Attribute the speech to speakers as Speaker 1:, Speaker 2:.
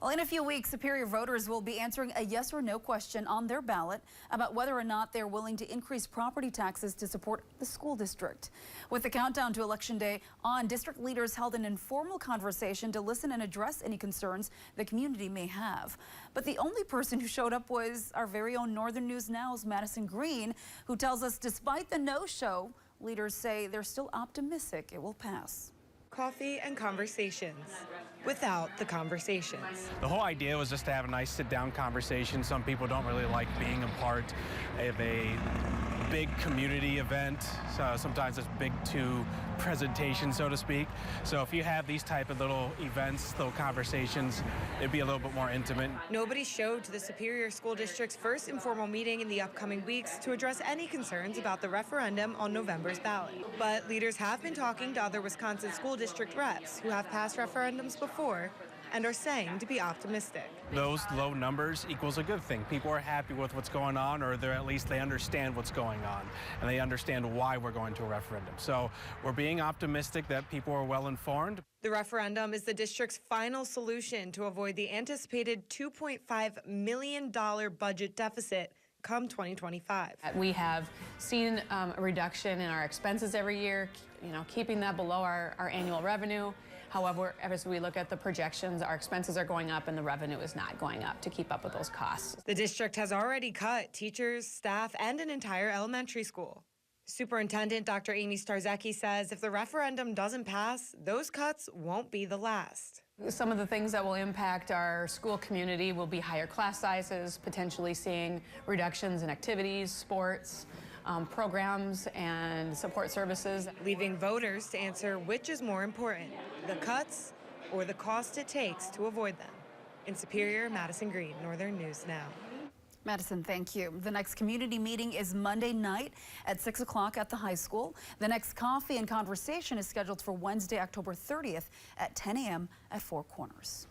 Speaker 1: Well, in a few weeks, Superior voters will be answering a yes or no question on their ballot about whether or not they're willing to increase property taxes to support the school district. With the countdown to Election Day on, district leaders held an informal conversation to listen and address any concerns the community may have. But the only person who showed up was our very own Northern News Now's Madison Green, who tells us despite the no-show, leaders say they're still optimistic it will pass.
Speaker 2: Coffee and conversations without the conversations.
Speaker 3: The whole idea was just to have a nice sit-down conversation. Some people don't really like being a part of a big community event, so sometimes it's big to presentation, so to speak. So if you have these type of little events, little conversations, it'd be a little bit more intimate.
Speaker 2: Nobody showed to the Superior School District's first informal meeting in the upcoming weeks to address any concerns about the referendum on November's ballot. But leaders have been talking to other Wisconsin school district reps who have passed referendums before and are saying to be optimistic.
Speaker 3: Those low numbers equals a good thing. People are happy with what's going on, or at least they understand what's going on, and they understand why we're going to a referendum. So we're being optimistic that people are well informed.
Speaker 2: The referendum is the district's final solution to avoid the anticipated $2.5 million budget deficit come 2025.
Speaker 4: We have seen a reduction in our expenses every year, keeping that below our annual revenue. However, as we look at the projections, our expenses are going up and the revenue is not going up to keep up with those costs.
Speaker 2: The district has already cut teachers, staff, and an entire elementary school. Superintendent Dr. Amy Starzecki says if the referendum doesn't pass, those cuts won't be the last.
Speaker 4: Some of the things that will impact our school community will be higher class sizes, potentially seeing reductions in activities, sports, programs, and support services. Leaving voters to answer which is more important, the cuts or the cost it takes to avoid them. In Superior, Madison Green, Northern News Now.
Speaker 1: Madison, thank you. The next community meeting is Monday night at 6 o'clock at the high school. The next coffee and conversation is scheduled for Wednesday, October 30th at 10 a.m. at Four Corners.